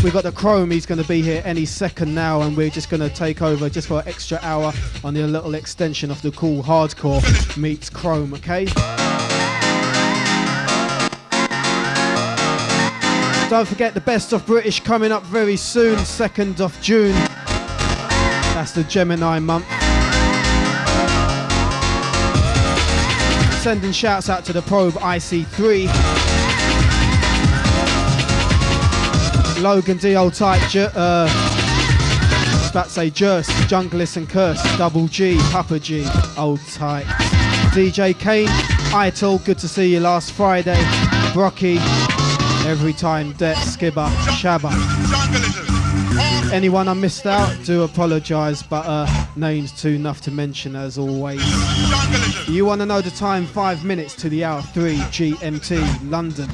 We've got the Chrome, he's going to be here any second now, and we're just going to take over just for an extra hour on the little extension of the Kool Hardcore meets Chrome, okay? Don't forget the Best of British coming up very soon, 2nd of June. That's the Gemini month. Sending shouts out to the Probe IC3. Logan D, old tight, I was about to say Jurst, Junglist and Curse, Double G, Papa G, old tight. DJ Kane, Ital, good to see you last Friday. Brocky, Every Time Det, Skibber, Shabba. Anyone I missed out, do apologise, but names too enough to mention as always. You want to know the time? 5 minutes to the hour 3 GMT, London.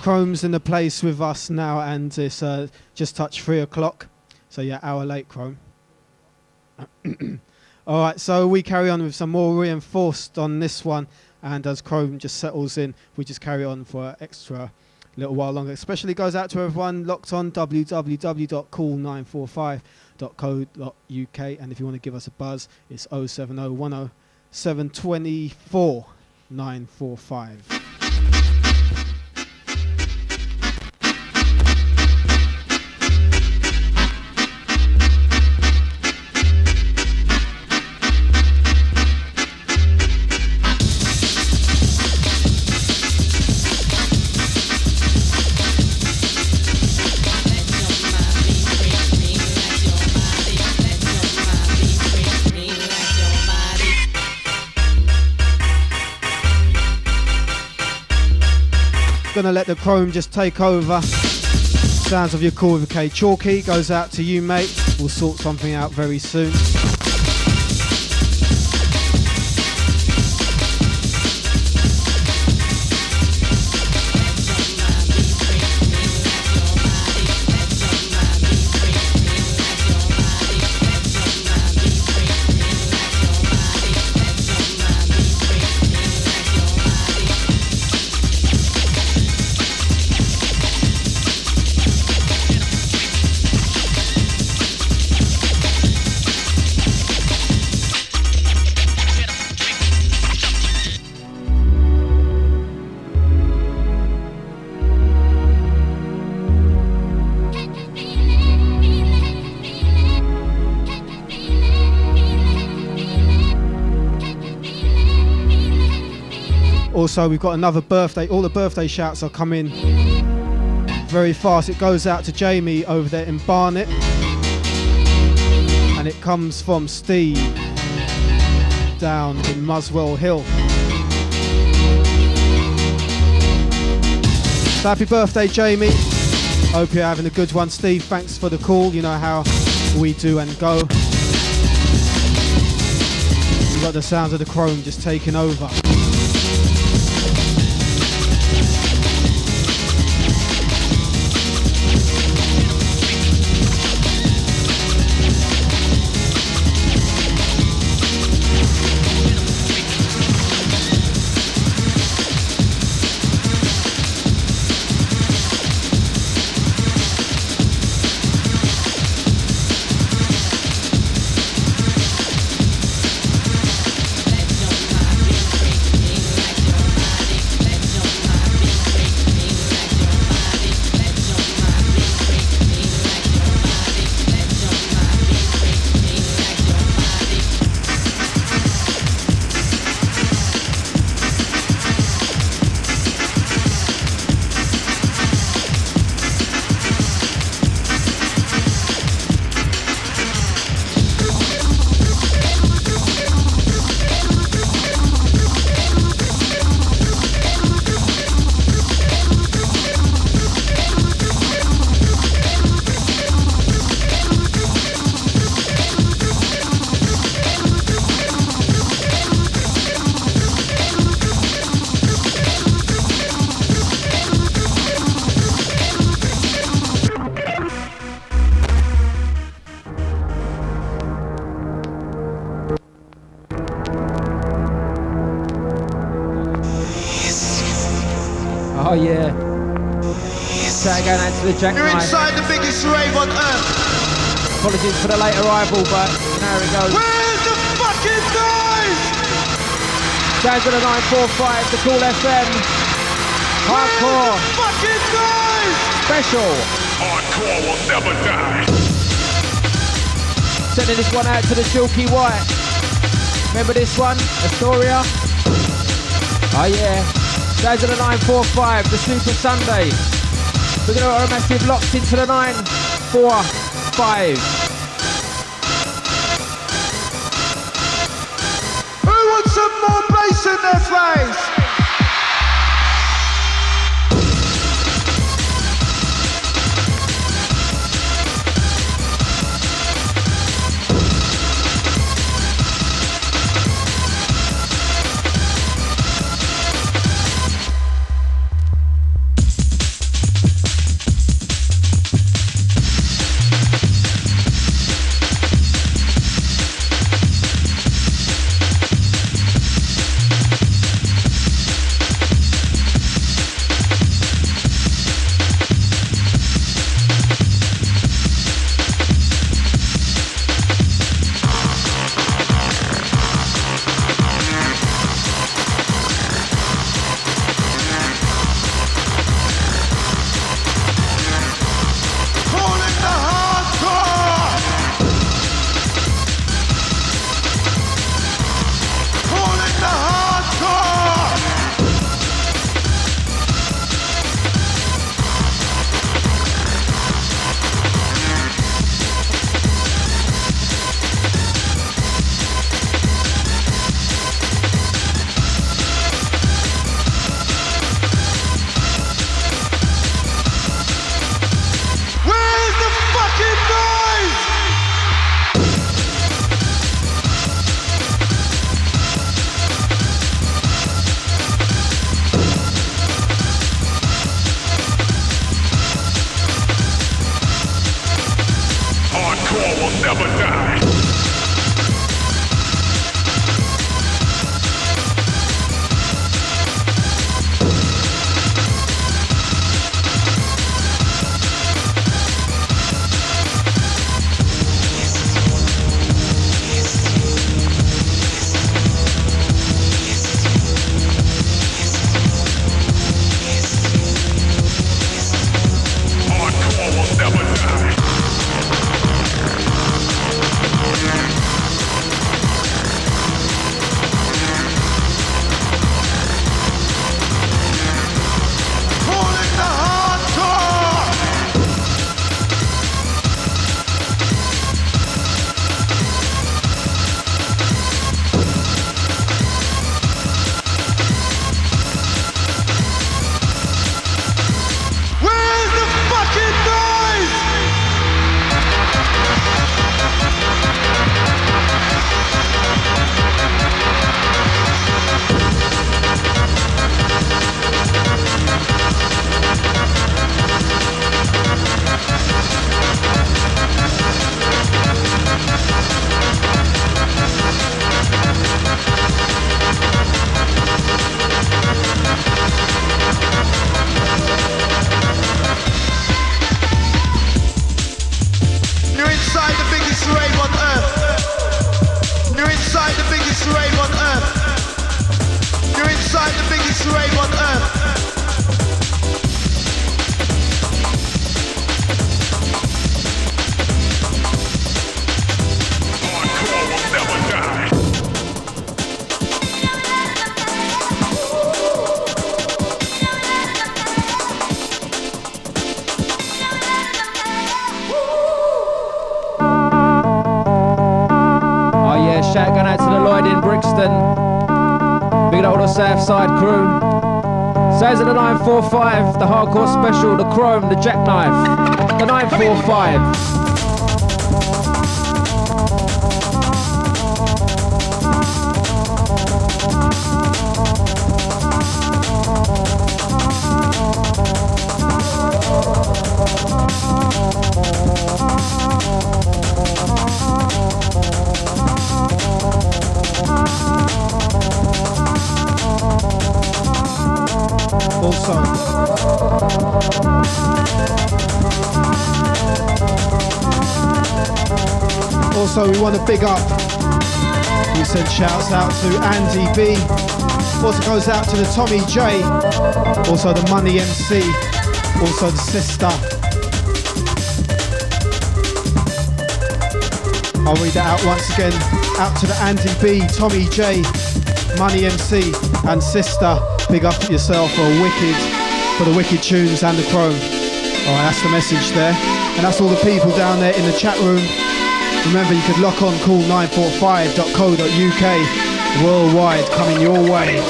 Chrome's in the place with us now, and it's just touched 3 o'clock. So yeah, hour late, Chrome. All right, so we carry on with some more reinforced on this one, and as Chrome just settles in, we just carry on for an extra little while longer. Especially goes out to everyone locked on www.kool945.co.uk, and if you want to give us a buzz, it's 07010 724 945. Gonna let the chrome just take over. Sounds of your Kool with K. Chalky goes out to you, mate. We'll sort something out very soon. Also, we've got another birthday. All the birthday shouts are coming very fast. It goes out to Jamie over there in Barnet. And it comes from Steve down in Muswell Hill. So happy birthday, Jamie. Hope you're having a good one. Steve, thanks for the call. You know how we do and go. You've got the sounds of the chrome just taking over. Oh yeah. Shout going out to the Jack You're Knife. inside the biggest rave on earth. Apologies for the late arrival, but you know how it goes. Where's the fucking noise? Down to the 945, the Kool FM. Hardcore. Fucking noise! Special. Hardcore will never die. Sending this one out to the Silky White. Remember this one? Astoria? Oh yeah. Down to the 945, the Super Sunday. We're going to have a massive locked into the 945. Who wants some more bass in their face? never die. Hardcore will never die. Calling the hardcore! Where's the fucking noise? You're inside the biggest rave on earth. You're inside the biggest rave on earth. You're inside the biggest rave on earth. Hardcore will never die. Oh yeah, shout going out to the Lloyd in Brixton. Big up all the Southside crew. Says of the 945, the hardcore special, the chrome, the jackknife, the 945. Also, we want to big up. We send shouts out to Andy B. Also goes out to the Tommy J. Also the Money MC. Also the Sister. I'll read that out once again. Out to the Andy B, Tommy J, Money MC, and Sister. Big up yourself for the wicked tunes and the chrome. Alright, that's the message there. And that's all the people down there in the chat room. Remember, you could lock on kool945.co.uk. Worldwide, coming your way.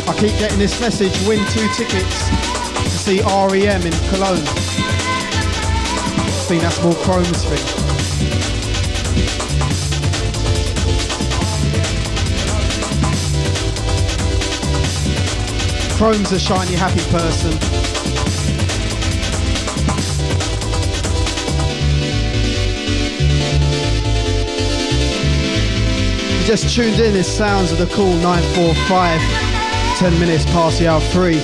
I keep getting this message, win 2 tickets to see REM in Cologne. I think that's more Chrome's thing. Chrome's a shiny, happy person. You just tuned in, it's sounds of the Kool 945. 10 minutes past the hour 3.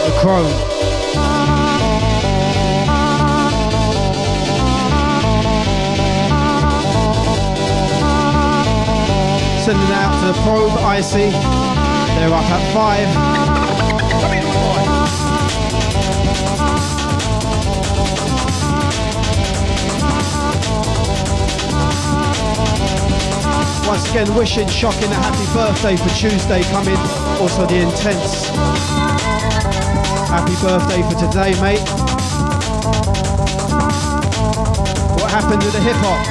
The Chrome. Sending out to the Probe, Icy. They're up at 5. Once again, wishing Shocking a happy birthday for Tuesday coming. Also the Intense. Happy birthday for today, mate. What happened to the hip hop?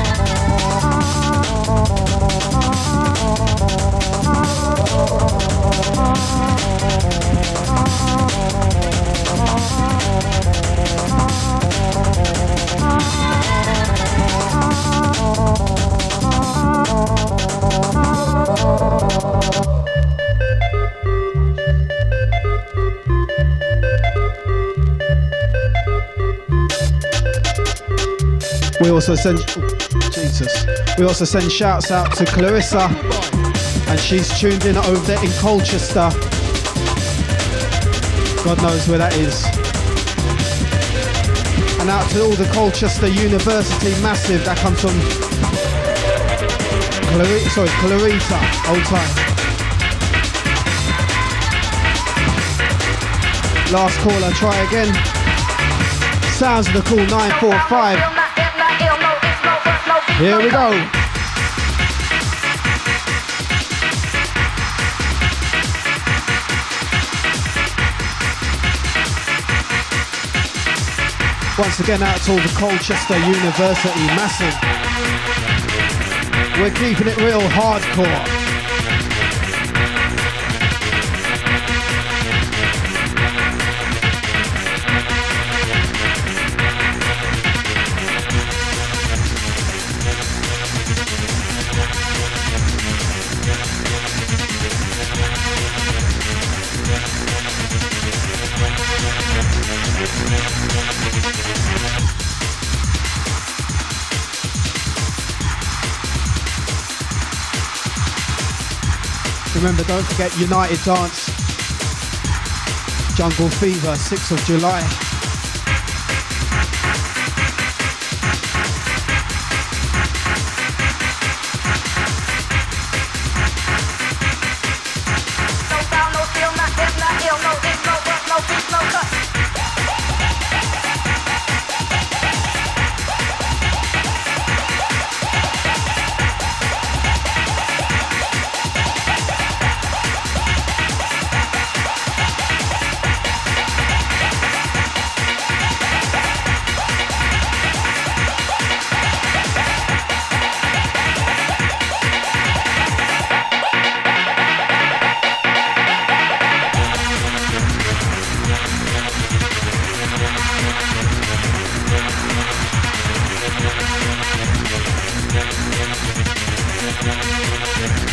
We also send Jesus. We also send shouts out to Clarissa, and she's tuned in over there in Colchester. God knows where that is. And out to all the Colchester University massive that comes from Clarita. Hold tight. Last caller, try again. Sounds of the Kool 945. Here we go. Once again, out to all the Colchester University massive. We're keeping it real hardcore. Remember, don't forget United Dance, Jungle Fever, 6th of July.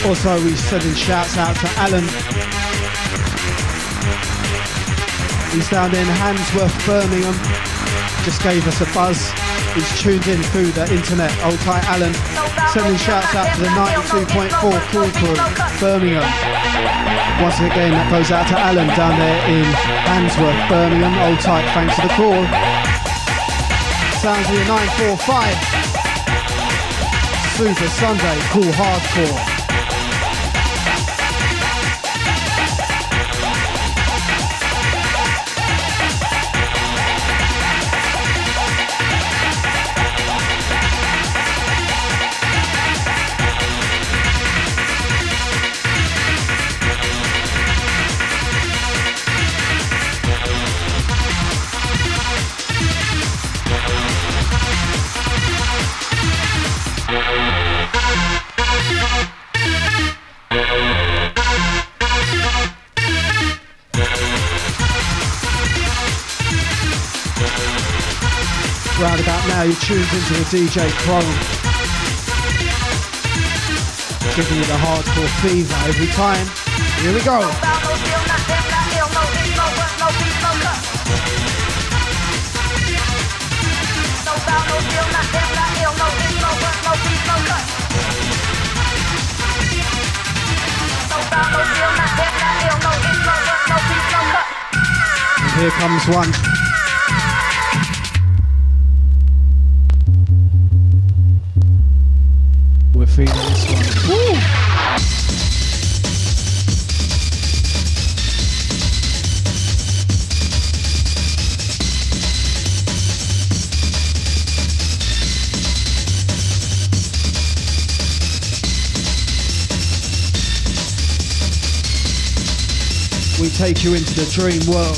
Also, we're sending shouts out to Alan. He's down in Handsworth, Birmingham. Just gave us a buzz. He's tuned in through the internet. Old tight Alan. Sending shouts out to the 92.4 Kool crew, Birmingham. Once again, that goes out to Alan down there in Handsworth, Birmingham. Old tight, thanks for the call. Sounds of your 945. Super Sunday, Kool Hardcore. Round about now, you're tuned into the DJ Chrome, giving you the hardcore fever every time. Here we go. And here comes one. We're feeling this one. Woo! We take you into the dream world.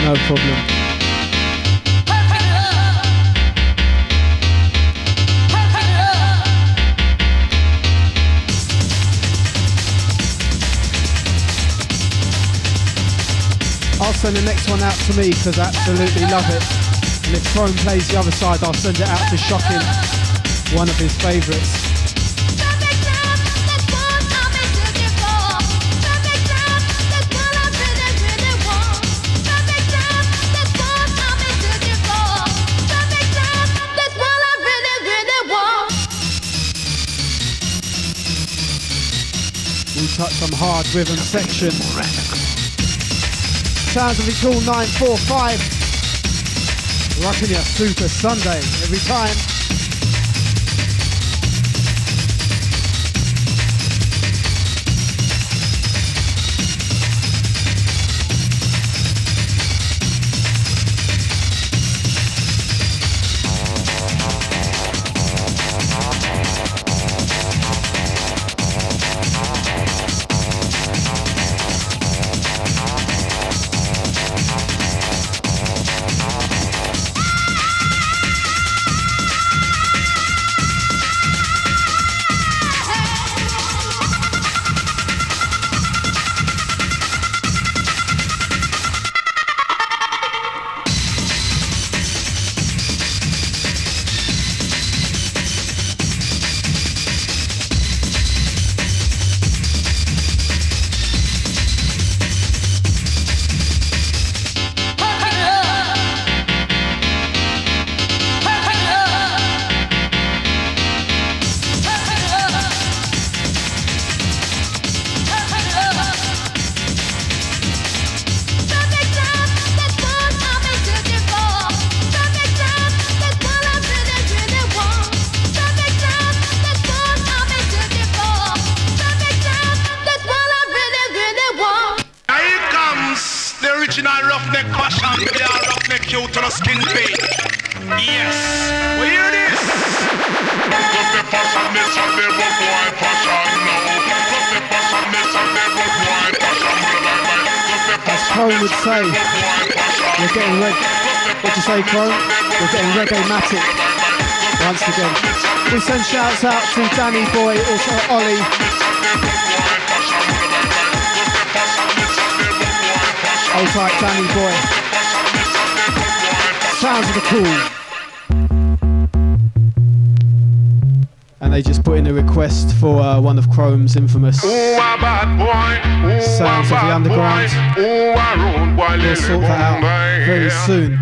No problem. I'll send the next one out to me because I absolutely love it. And if Chrome plays the other side, I'll send it out to Shocking, one of his favourites. We touch some hard rhythm section. Sounds of the Kool 945. Rocking your Super Sunday every time. Original roughneck fashion, they are roughneck cute on a skin paint. Yes, we hear this. Cause the fashion is a never boy fashion now. Cause the fashion is a never boy fashion. As Chrome would say, we're getting what you say, Chrome? We're getting reggae-matic once again. We send shouts out to Danny Boy, also Ollie. Hold tight, Danny Boy. Sounds of the Kool. And they just put in a request for one of Chrome's infamous sounds of the underground. We'll sort that out very soon.